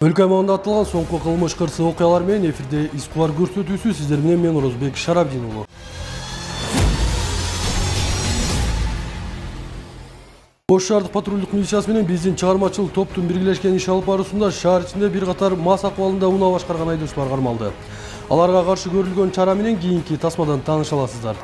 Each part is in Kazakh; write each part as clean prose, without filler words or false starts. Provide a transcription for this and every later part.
Өлкө аймагында атылган соңку кылмыш кырсык окуялар менен эфирде Искулар көрсөтүүсү сиздер менен мен Орозбек Шарабдин уулу. Ош шаардык патрулдук милициясы менен биздин чыгармачыл топтун биргелешкен иш алып баруусунда шаар ичинде бир катар мас акыбалында унаа башкарган айдоочулар кармалды. Аларга каршы көрүлгөн чара менен кийинки тасмадан тааныша аласыздар.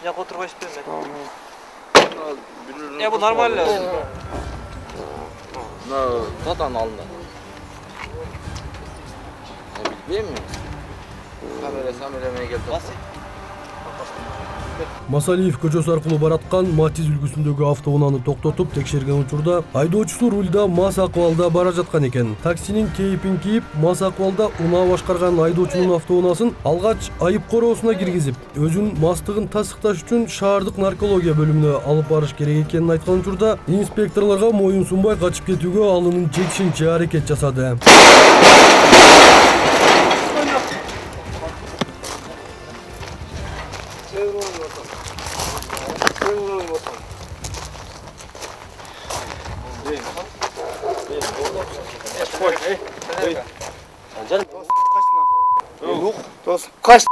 Я отырып айтып бермін. Bu нормально. Zaten alındı. Bilmiyor musun? Kameraya geldi. Масалиев көчөсү аркылуу бараткан Матиз үлгүсүндөгү автоунааны токтотуп текшерген учурда айдоочусу рулда мас акыбалда бара жаткан экен. Таксинин кейпин кийип, мас акыбалда унаа башкарган айдоочунун автоунаасын алгач айып короосуна киргизип, өзүнүн мастыгын тасыкташ үчүн шаардык наркология бөлүмүнө алып барыш керек экенин айткан учурда инспекторлорго моюн сунбай качып кетүүгө алынын жетишинче аракет жасады. Kaç?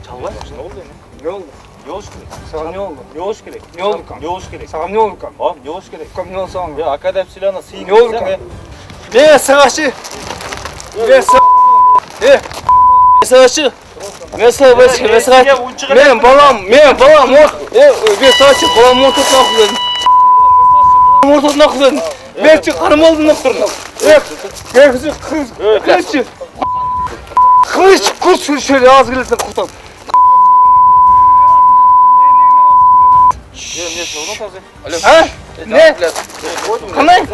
Çalvar. Ne oldu yani? Ne oldu? Ne olmuş gerek? Sana ne oldu? Ne olmuş gerek? Ne oldu kan? Ne olmuş gerek? Sana ne oldu kan? Ha, ne olmuş gerek? Kan ne oldu sana? Ya akademi silahına sıyın. Ne oldu kan? Ne savaşı? Ne savaşı? Ne savaşı? Ne savaşı? Ne savaşı? Men balam bir savaşı balam ortasına kılın. Ortasına kılın. Belki karım olduğunu kılın. Belki kılıç şöyle az gelirsin kurtar. Ha? Ne? Kanay?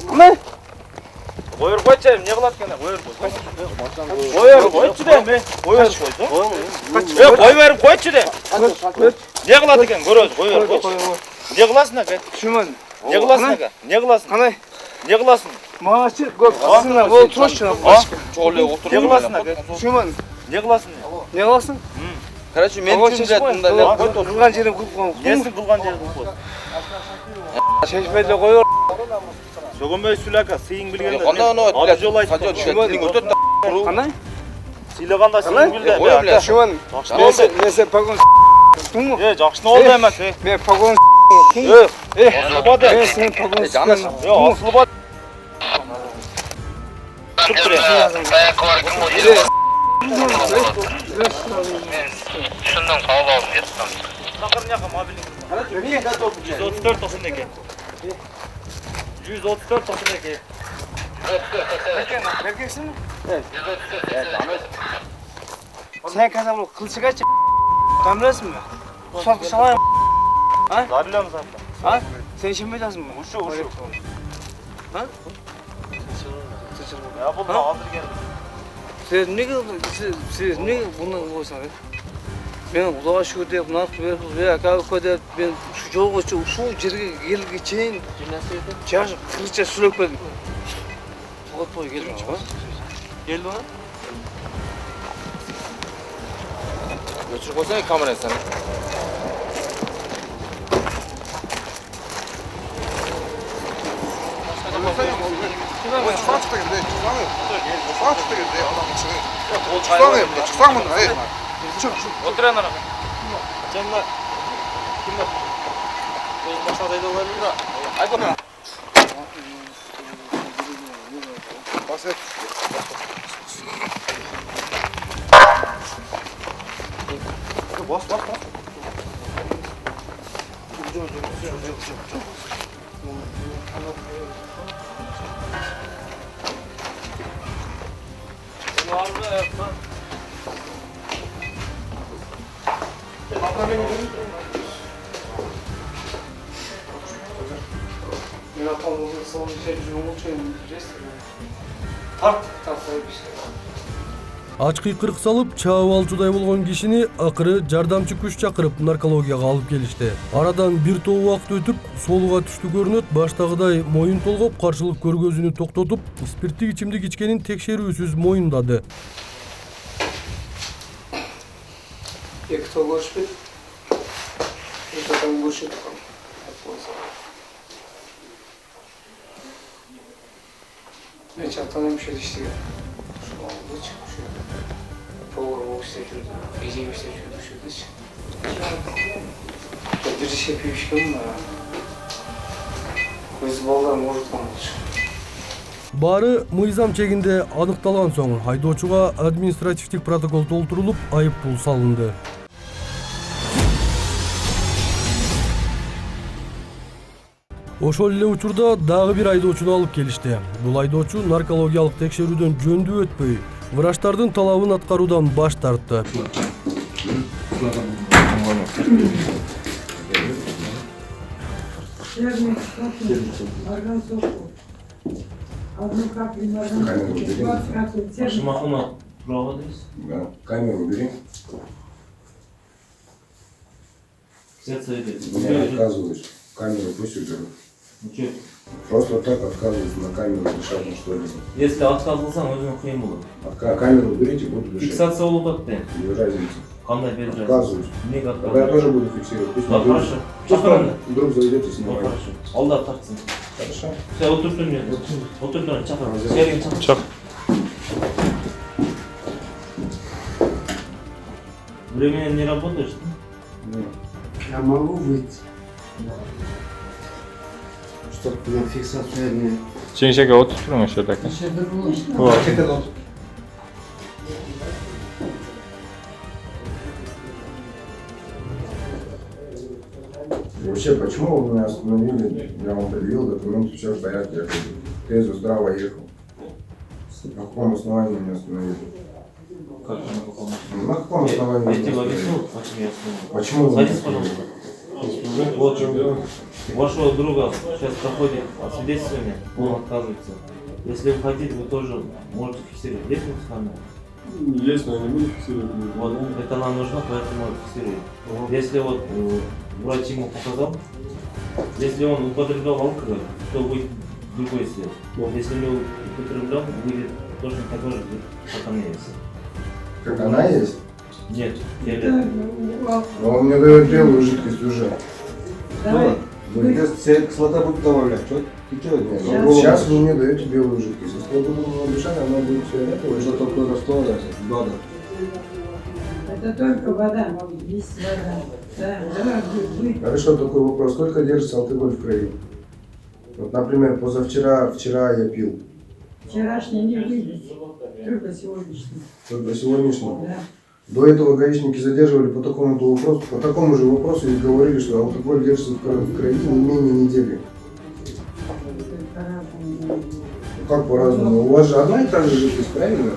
Kanay? Koyur koyacağım. Ne kılat gene? Koyur koy. Koyur koyçu de mi? Koyur koy. Koy verip koyçu de. Ne kılat eken? Görüyoruz. Koyur koy. Ne kılasın aka? Şuman. Ne kılasın aka? Ne kılasın? Kanay? Ne kılasın? Maaşı sizinle otur şuna. Çoğuluya otur. Ne kılasın aka? Şuman. Ne kılasın? Ne kılasın? Kardeşim men tümzetinde Kılgan yerin kılgan. Nesin kılgan yerin kılgan? Çeşmeyle koyuyor. Sögünbey sülaka sıyın bilgende. Onda onu Adı jol aytın. Kanay? Siylaganda sıyın bilgende. Şuman. Nese pagon. Жақсы не oldu hemen? Ben pagon. Asılba de. Ben senin pagon. Yok asılba. Tut buraya. Şundan kavga oldu yatsan. Sakırın yakın mobilin. 134 olsun ne ki? 134 olsun ne ki? Erkeksin mi? Evet. Sen kazan bu kılıçı kaç? Kamerasın mı? Uşak şalayım. Zarıyla mı zaten? Ha? Sen işin mi lazım mı? Uşu. Ha? Ya bu da hazır geldi. Siz ne bundan koysanız? Ben Allah'a şükür deyip nark ve akavuk deyip ben şu yol geçiyor, şu yerge gel geçeyim. Çarşı kılıçça sürükmedim. Fakat boyu geldi mi? Geldi mi? götürüp koysana kamerayı sana. Sağa çıktı geldi. Sağa çıktı geldi adamın içine. Çıksana mı? Hayır. Çık. Otur yanına. Canlar. Kim var? Göz başına daydı olabilir de. Ay bakalım. Basit. Мен атамыздың салон жайып жүрген болчу эми билесиз. Тарт сайбышты. Ач кыйкырык салып чаап алчудай болгон кишини акыры жардамчы күч чакырып наркологияга алып келишти. Арадан бир топ убакыт өтүп, соолуга түштү көрүнөт, баштагыдай моюн толгоп каршылык көргөзүүнү токтотуп, спирттик ичимдик ичкенин текшерүүсүз моюндады. Эки тол көрүшпөйт. Эки адам көрүшөт. Мен чатан эмшел иштеген. Ошо повар болуп иштеп жүрдүм. Эжем иштеп жүрдүчү. Бир ишке пишкем. Өз балдарым ооруткан болчу. Баары мыйзам чегинде аныкталган соң айдоочуга административдик протокол толтурулуп, айып пул салынды. Ошол эле учурда дагы бир айдоочуну алып келишти. Бул айдоочу наркологиялык текшерүүдөн жөндүү өтпөй, врачтардын талабын аткаруудан баш тартты. Камеру убери. Я отказываюсь. Камеру пусть уберут. Ничего. Просто так отказываюсь на камеру дышать на что-либо. Если отказывалсаң, өзүң кыйын болот. Камеру уберите, буду дышать. Фиксация болуп атты. Без разницы. Кандай без разницы? Отказываюсь. Неге Тогда я отказываешь? тоже буду фиксировать. Пусть Ну, вдруг- хорошо. Пусть Охрана. вдруг заведете Ну, снимать. хорошо. Алдап тартсын. Хорошо. Все, отур түрүнө. Отур түрүнө чакыр. Серигин чакыр. Чак. Временно не работаешь? Я могу выйти. Чтоб на фиксацию не... Сен шеге отур туруң ошо так. Вот. Вообще, почему вы меня остановили? Я вам предъявил документы, все в порядке. Я трезво, здраво ехал. На каком основании меня остановили? Как же на каком? На каком основании Я меня тебе остановили? объяснил, почему я остановил. Почему вы меня Садись, остановили? пожалуйста. Вот, вашего друга сейчас проходит освидетельствование, он отказывается. Если вы хотите, вы тоже можете фиксировать. Есть у нас камера? Есть, но я не буду фиксировать. Вот, это нам нужно, поэтому фиксируем. Если вот врач ему показал, если он употреблял алкоголь, то будет другой свет. Если не употреблял, будет точно такой же, как она есть. Как она есть? Нет, фиолетовый. Но он мне дает белую жидкость уже. Кислота будет добавлять. Что? Ты что? Сейчас вы мне даете белую жидкость. Если я буду на дышать, она будет фиолетовая. Что такое раствор? Вода. Это только вода, есть вода. Да, будет. Хорошо, такой вопрос. Сколько держится алкоголь в крови? Вот, например, вчера я пил. Вчерашний не выйдет, только сегодняшний. Только сегодняшний. Да. До этого гаишники задерживали по такому же вопросу и говорили, что алкоголь держится в крови не менее недели. По-разному. Как по-разному? У вас же одна и та же жидкость, правильно?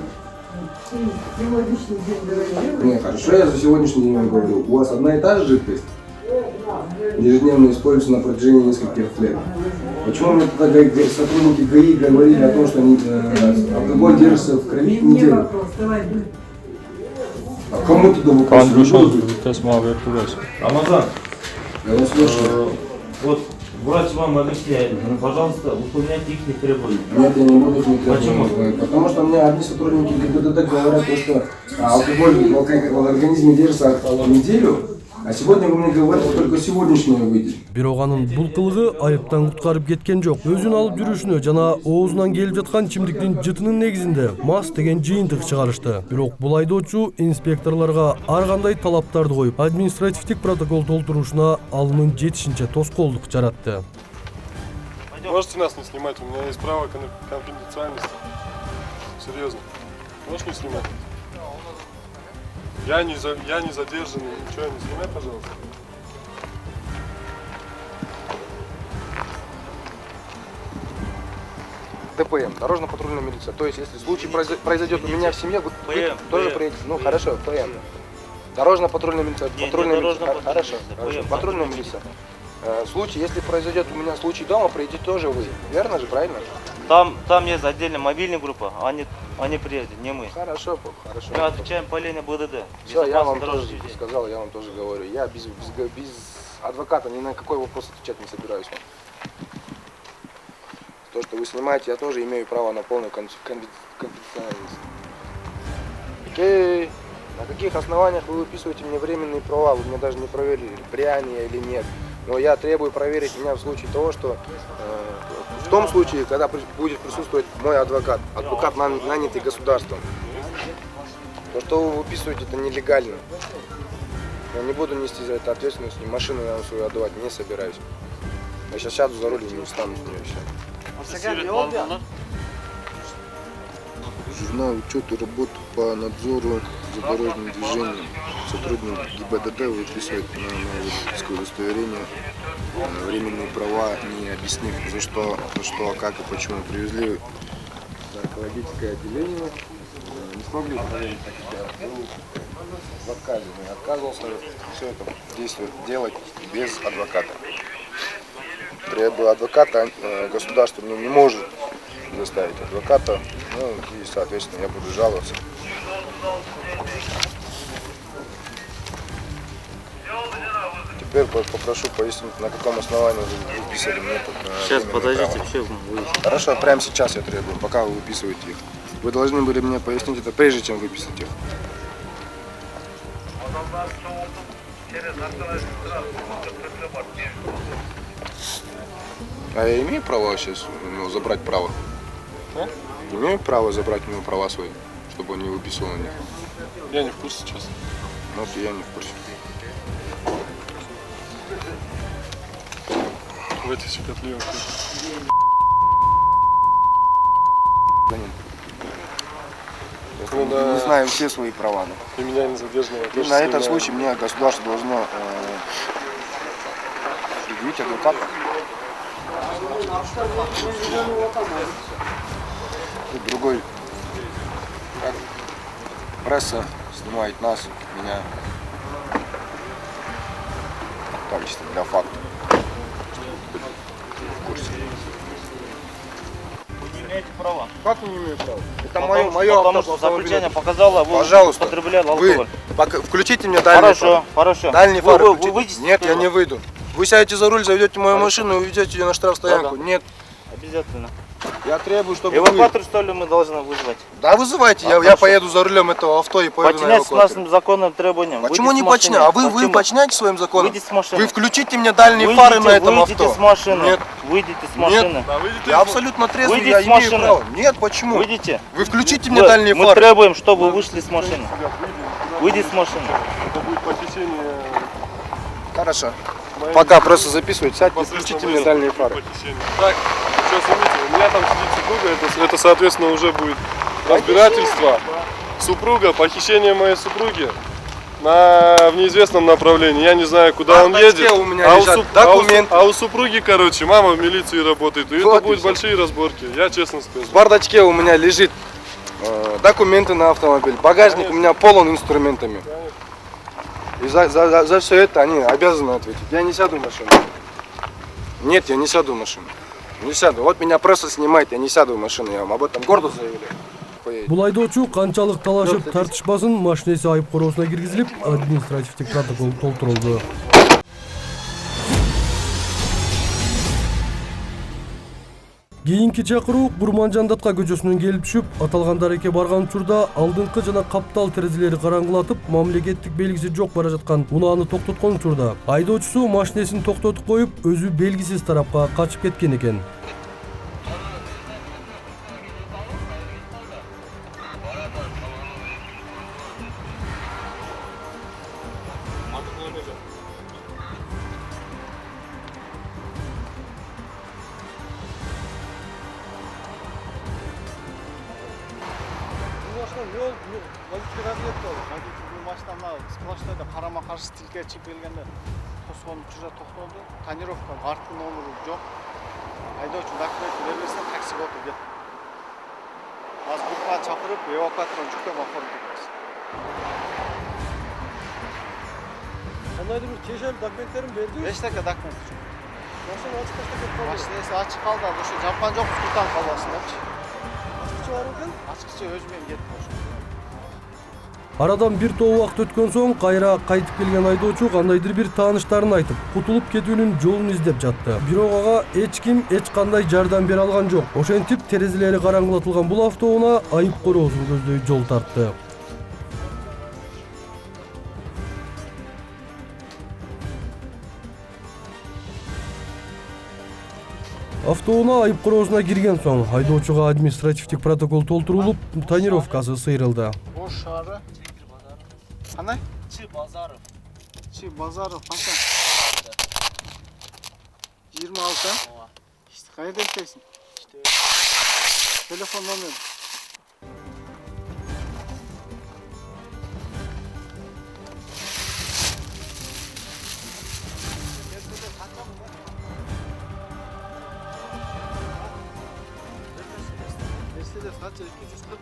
Сегодняшний день говорили. Нет, хорошо, я за сегодняшний день вам говорю. У вас одна и та же жидкость? Ежедневно используется на протяжении нескольких лет. Почему мне тогда сотрудники ГАИ говорили о том, что алкоголь держится в крови Не неделю? вопрос, давай. А кому тогда вопрос? Андрюшон, тесма вертулес. Рамазан, Я вас слушаю. вот врач вам объясняет, пожалуйста, выполняйте их требования. Нет, я не буду их никогда Почему? выполнять. Потому что мне одни сотрудники ГИБДД говорят, что алкоголь в организме держится неделю, а сегодня вы мне говорите, что только сегодняшнее выйдет. Бирок анын бул кылыгы айыптан куткарып кеткен жок. Өзүн алып жүрүшүнө жана оозунан келип жаткан чимдиктин жытынын негизинде мас деген жыйынтык чыгарышты. Бирок бул айдоочу инспекторлорго ар кандай талаптарды коюп, административдик протокол толтурушуна алынын жетишинче тоскоолдук жаратты. Можете нас не снимать, у меня есть право конфиденциальности. Серьезно. Можешь не снимать? Я не задержанный, ничего, не снимай, пожалуйста. ДПМ, дорожно-патрульная милиция. То есть, если случай произойдет у меня в семье, вы тоже приедете. Ну, хорошо, ПМ. Дорожно-патрульная милиция. Патрульная милиция. Хорошо, патрульная милиция. Случай, если произойдет у меня случай дома, приедете тоже вы. Верно же, правильно? Там есть отдельная мобильная группа, они приедут, не мы. Хорошо, хорошо. Мы отвечаем по линии БДД. Все, я вам тоже сказал, я вам тоже говорю. Я без адвоката ни на какой вопрос отвечать не собираюсь. То, что вы снимаете, я тоже имею право на полную конфиденциальность. Окей. На каких основаниях вы выписываете мне временные права? Вы мне даже не проверили, пряние или нет. Но я требую проверить меня в случае того, что в том случае, когда будет присутствовать мой адвокат, нанятый государством. То, что вы выписываете, это нелегально. Я не буду нести за это ответственность, и машину я вам свою отдавать не собираюсь. Я сейчас сяду за руль и не встану с нее все. Журнал учет и работу по надзору за дорожным движением. Сотрудник ГИБДД выписывает на водительское удостоверение временные права, не объяснив, за что, как и почему привезли в водительское отделение. Не смогли проверить, как я был в отказе. Я отказывался все это действие делать без адвоката. Требую адвоката, государство мне не может заставить адвоката, ну и, соответственно, я буду жаловаться. Теперь попрошу пояснить, на каком основании вы выписали мне тут. Сейчас, подождите, все. Хорошо, прямо сейчас я требую, пока вы выписываете их. Вы должны были мне пояснить это прежде, чем выписать их. А я имею право сейчас забрать право? А? Имею право забрать у него права свои, чтобы он не выписывал на них? Я не в курсе сейчас. Вот и я не в курсе. В эти щекотливые. Не знаю все свои права. И меня не задерживало. И на этот случай мне государство должно предъявить адвоката. И другой. Как пресса снимает нас, меня в качестве для факта. В курсе. Вы не имеете права. Как вы не имеете права? Это мое авто. Потому что запрещение показало, вы пожалуйста, употребляли алкоголь. Включите мне дальний фар. Хорошо. Дальний фар Вы включите. выйдете? Нет, я не выйду. Вы сядете за руль, заведете мою машину и уведете ее на штрафстоянку. Да. Нет. Обязательно. Я требую, чтобы Эвакуатор, что ли, мы должны вызвать? Да, вызывайте. Я поеду за рулем этого авто и поеду на Подчиняйтесь эвакуатор. нашим законным требованиям. Почему не подчиняю? А вы подчиняетесь своим законам? Выйдите с машины. Вы включите мне дальние фары на этом авто. Выйдите с машины. Нет. Выйдите с машины. Нет. Я абсолютно трезвый, Выйдите я с имею машины. право. Нет, почему? Выйдите. Вы включите мне дальние Мы фары. требуем, чтобы вы вышли с машины. Выйдите с машины. Это будет похищение. Хорошо. Пока просто записывайте, сядьте, включите мне дальние фары. Так, сейчас заметьте, у меня там сидит супруга, это соответственно уже будет разбирательство. Супруга, похищение моей супруги в неизвестном направлении. Я не знаю, куда он едет. У меня лежат документы. А у супруги, короче, мама в милиции работает. И Вот это будут и всё. большие разборки, я честно скажу. В бардачке у меня лежит документы на автомобиль, багажник у меня полон инструментами. И за все это они обязаны ответить. Я не сяду в машину. Нет, я не сяду в машину. Не сяду. Вот меня просто снимает, я не сяду в машину. Я вам об этом гордо заявляю. Бул айдоочу канчалык талашып тартышпасын машинеси айып короосуна киргизилип, административдик протокол толтурулду. Кийинки чакыруу Курманжандатка көчөсүнөн келип түшүп, аталган дарекке барган учурда алдыңкы жана каптал терезелери караңгылатып, мамлекеттик белгиси жок бара жаткан унааны токтоткон учурда айдоочусу машинесин токтотуп коюп, өзү белгисиз тарапка качып кеткен экен. Ne oldu? Vakit kabiliyetli oldu. Vakit bu maçtan splaşlarda karama karşı tilke çıkıp gelgende Tosqon uçura toxtoldu. Tonirovka kartın nomeri yok. Haydovchi dokument verirse taksi otur get. Az gruppa chaqirib evakuatordan жүктеп olib ketamiz. Qandaydır bir teşel dokumentlerin berdi. 5 dakika dokument. Maşın açık taşta kaldı. Maşinesi açık kaldı. O'sha жапқан жоқ, kurtan қаласындачы. Açıkçı var ekan. Açıkça özüмен кетти ошо. Арадан бир топ убакыт өткөн соң кайра кайтып келген айдоочу кандайдыр бир тааныштарын айтып, кутулуп кетүүнүн жолун издеп жатты. Бирок ага эч ким эч кандай жардам бере алган жок. Ошентип терезелери караңгылатылган бул автоунаа айып короосун көздөй жол тартты. Автоунаа айып короосуна кирген соң айдоочуга административдик протокол толтурулуп, тонировкасы сыйрылды. Boş şarı. Qanday? Çi Bazarov qancha? 26. İşte qayerda ishlaysan? Telefon nomeri. Mercedes qancha? 240 ming.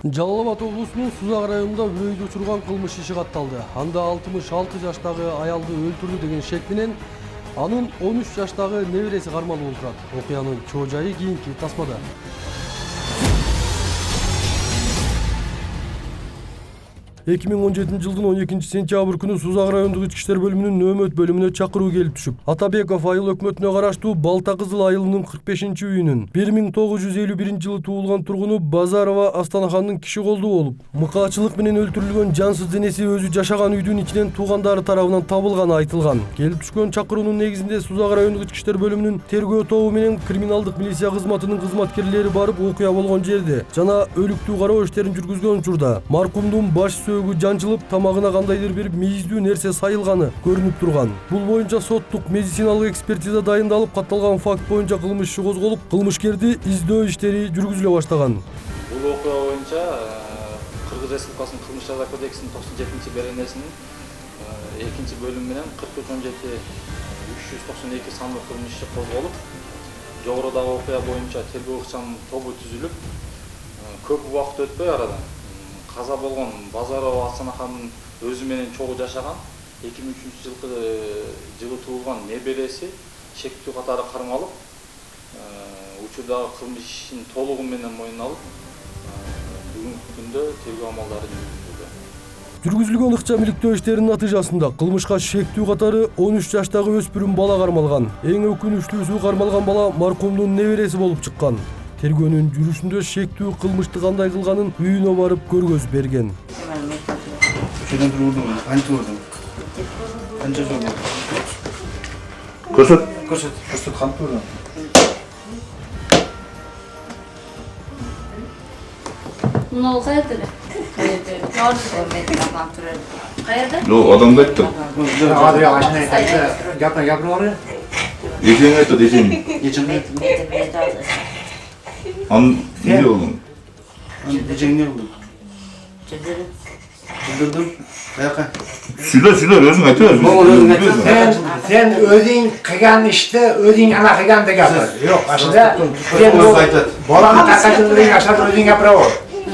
Жалал Абад облусунун Сузак районунда үрөйдү учурган кылмыш иши катталды. Анда 66 жаштагы аялды өлтүрдү деген шек менен анын 13 жаштагы небереси кармалып отурат. Окуянын чоо жайы кийинки тасмада. 2017 жылдын 12 сентябрь күнү Сузак райондук ички иштер бөлүмүнүн нөөмөт бөлүмүнө чакыруу келип түшүп, Атабеков айыл өкмөтүнө караштуу Балта Кызыл айылынын 45-үйүнүн 1951 жылы туулган тургуну Базарова Астанахандын киши колдуу болуп, мыкаачылык менен өлтүрүлгөн жансыз денеси өзү жашаган үйдүн ичинен туугандары тарабынан табылганы айтылган. Келип түшкөн чакыруунун негизинде Сузак райондук ички иштер бөлүмүнүн тергөө тобу менен криминалдык милиция кызматынын кызматкерлери барып окуя болгон жерде жана өлүктүү кароо иштерин жүргүзгөн учурда маркумдун баш сөөгү жанчылып, тамагына кандайдыр бир мейиздүү нерсе сайылганы көрүнүп турган. Бул боюнча соттук медициналык экспертиза дайындалып, катталган факт боюнча кылмыш иши козголуп, кылмышкерди издөө иштери жүргүзүлө баштаган. Бул окуя боюнча Кыргыз Республикасынын кылмыш жаза кодексинин 97-беренесинин 2-бөлүмү менен 43-17-392 сандуу кылмыш иши козголуп, жогорудагы окуя боюнча тергөө ыкчам тобу түзүлүп, көп убакыт өтпөй арадан каза болгон Базарова Астанахандын өзү менен чогуу жашаган 2003-жылы туулган небереси шектүү катары кармалып, учурдагы кылмыш ишин толугу менен мойнуна алып, бүгүнкү күндө тергөө амалдары жүргүзүлүүдө. Жүргүзүлгөн ыкчам иликтөө иштеринин натыйжасында кылмышка шектүү катары 13 жаштагы өспүрүм бала кармалган. Эң өкүнүчтүүсү кармалган бала маркумдун небереси болуп чыккан. Тергөөнүн жүрүшүндө шектүү кылмышты кандай кылганын үйүнө барып көргөзүп берген. Көрсөт кантип турду? Мына ол каерде эле? Каерде? Адамды айтты. Эчең айтты, эчең. Анын эмне болду? Эчең эмне болду? Билдирдим. Каяка? Сүйлө, өзүң айта бер. Sen özün kıgan işte, özün ana kıgan da yapar. Yok, aslında sen bu balanı takacındığın yaşar özün yapar o.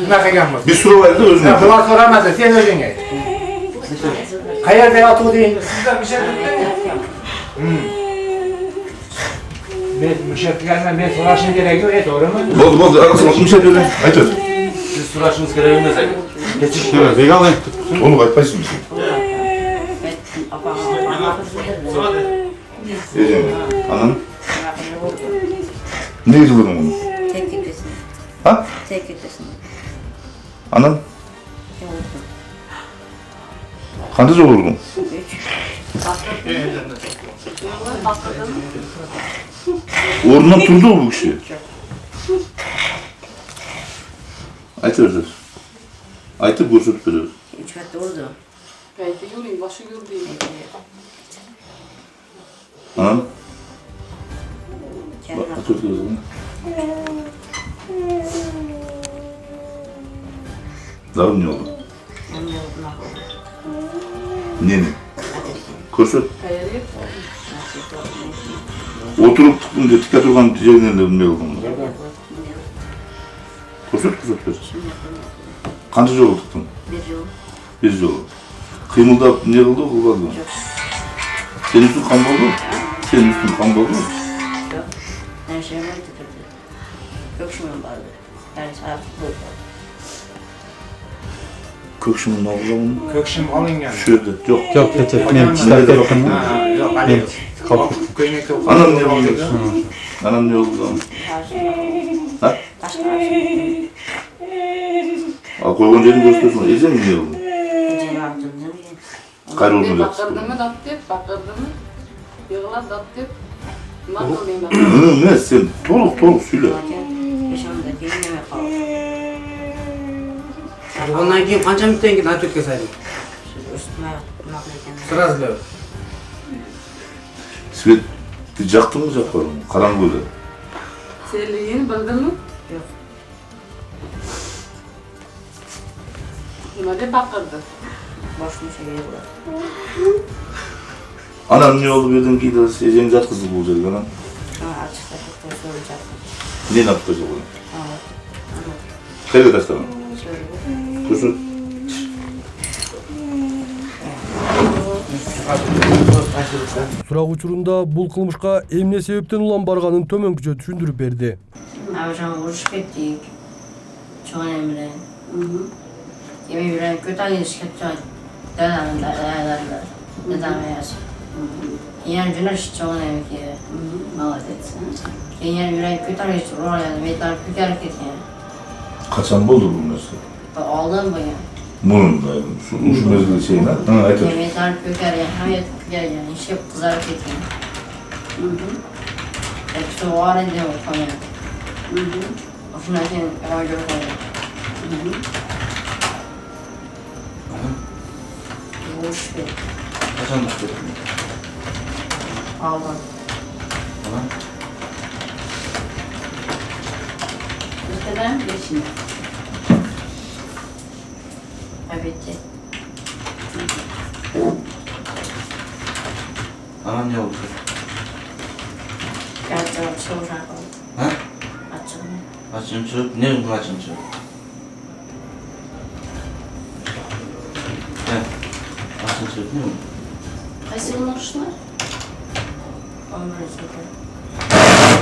Ana kıgan mı? Bir soru vardı özün ayta. Bular soramazdı, sen özün ayta. Kayar da yatı değil. Sizden bir şey Ben müşerkilerden ben sorasın gerekiyor, doğru mu? Boldu, arasına müşer diyor. Ayta. Siz sorasınız керек емес экен. Geçiş. Vegan ayttık. Onu aytпайсың sen. Anan? Ne yıldırdın onu? Tek gitmesin. Ha? Tek gitmesin. Anan? Kandı zor olurdun? 3. Orundan durdu bu kişi. Aytı özür. Aytı görüşüp veriyoruz. 3 katta oldu. Kayıtı yürüyün, başı yürüyün. Ha? Bak, çok güzel. Daha ne oldu? Ne? Koşur. Oturup tika turgan yerlerinde ne oldu? Koşur. Kanca yol tuttun? Bir yol. Kıymıldap ne oldu? Kılmadı. Senin üstün kan oldu mu? Senin üstün kan oldu mu? Yok. Her şey var tuturdu. Kökşümün vardı. Yani saat buldu. Kökşümün ne oldu bunun? Kökşüm alın yani. Şurada. Yok. Yok, men çıtap ettim. Yok, Ali. Köynekte Anam ne oldu? Anam ne oldu? Ha? Al koygun yerini göstersin. Ece mi ne oldu? Kaç oldu mu? Bakırdı mı dattip, bakırdı mı? Yığılar dattip. Nasıl diyeyim ben? Ne sen? Toluk söyle. Ondan keyin qancha minutdan keyin aytib o'tkazaylik? Sразу. Svet jaktın mı jakmadın mı? Karanlıkta. Serliğini bildin mi? Yok. Nima deb bakırdı? Boşmuş geliyor. Anam ne oldu birden giydi, Ece'nin zat kızı bulacak anam. Açıkta çok söyleyecek. Ne yapacak onu? Kayda taşlamam. Kusur. Сурак учурунда бул кылмышка эмне себептен улам барганын төмөнкүчө түшүндүрүп берди. Avşam vuruşup ettik. Çoğun emre. Yemeği bilen kötü ayırış kötü dedemden ayarlarlar. Dedem ayarış. Yani güneş çoğun emek ya. Maladet. Yani bilen kötü ayırış rol yani. Meydana kötü hareket yani. Kaçan buldu bu mesela? Aldım bu ya. Bunun da şu uç mezgili şeyine. Ha, ayet. Meydana kötü yani. Hayat kötü yani. İşte kız hareket yani. İşte o arada o konu. Hoşuna sen evvel koyuyor. Vuruş bir. Kaçan düştü? Aldım. Tamam. İşte geçin. Bitti. Anam ne oldu? Gerçekten çok uzak oldu. Ha? Açıldı. Açınçı, ne oldu açınçı? He. Açınçı ne oldu? Kaç yılın oruçlar? 11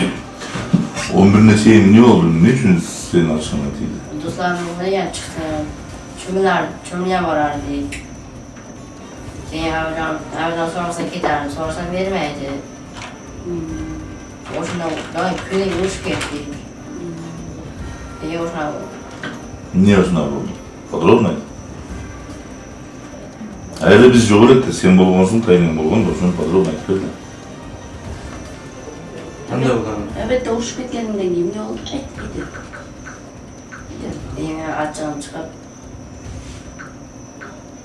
yıl. 11'ine şeyin ne oldu? Ne için senin açıklaman değil? Dostlarım buraya çıktı. Çömüler varardı. Evden sonrasına giderdim, sonrasına vermeydi. Hoşuna daha küne vuruş gitti. İyi hoşuna oldu. Niye hoşuna oldu? Подробно? Ayrıca biz yol etti, sen bulunmasın, kayının bulun, dostunu подробно ettirdi. Anne oldu. Evet de hoş bitkenimden gibi ne oldu? Gitti. Yine açacağım çıkıp.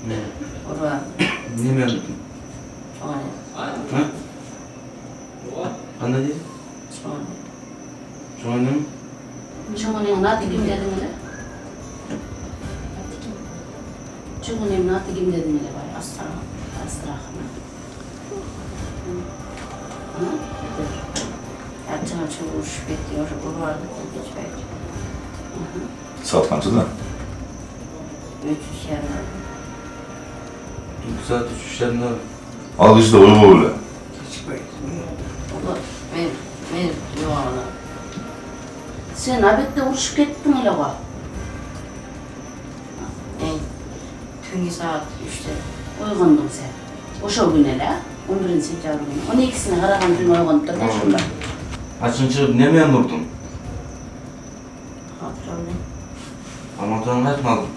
Ne? Oraya. Ne mi yaptın? Sonra. Ha? Anne değil? Sonra. Sonra ne mi? Çoğunun natı kim dedim öyle? Çoğunun natı kim dedim öyle var. Astra. Açacağım çıkıp hoş bitti. Oraya geç belki. Saat kaçta? 3 yarım. 2 saat 3 işlerinde var. Al işte öyle böyle. Men yo'g'ona. Sen albatta urushib ketding hele bak. Tungi soat 3'te uyg'onding sen. O'sha kun ele, 11 sentyabr kuni. 12'sini qaragan kun uyg'onib turgan shunda. Açınçı ne mi vurdun? Xotiramdan. Amatörün kaç mı aldın?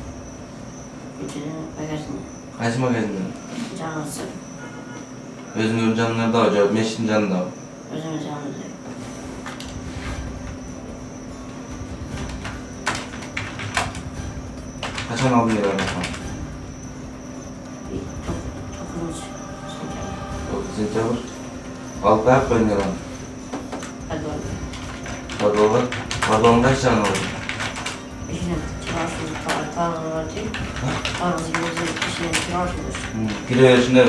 Bagajni. Kaç magazinden? Canlısı. Özünün canları da var, meşin canı da var. Özümün canlısı. Kaçan aldın ya ben bakalım? сентябрь. Алып аяқ қойыңдар. Подвал қай жағына бар? Кіре берішінде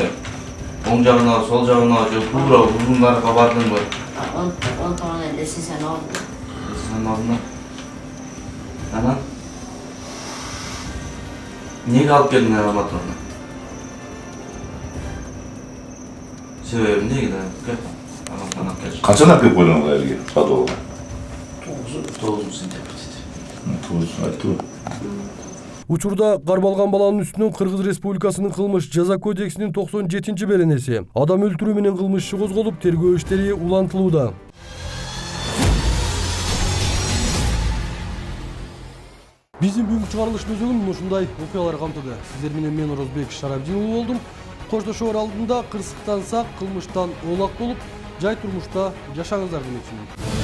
оң жағына, сол жағына, тура ұзындары қабардың бар. 10 tane desin sen aldın. Sen aldın. Анан? Неге алып келдің Алматыға? Себебі неге да? Қаншаны алып келіп қойдың ол жерге, подвалға? 9 сентябрь. 9 айтты ғой. Учурда кармалган баланын үстүнөн Кыргыз Республикасынын кылмыш жаза кодексинин 97-беренеси адам өлтүрүү менен кылмыш иши козголуп, тергөө иштери улантылууда. Биздин бүгүнкү чыгарылыш өзөгүн ушундай окуялар камтыды. Сиздер менен мен Орозбек Шарабдин уулу болдум. Коштошоор алдында кырсыктан сак, кылмыштан оолак болуп, жай турмушта жашаңыздар демекчимин.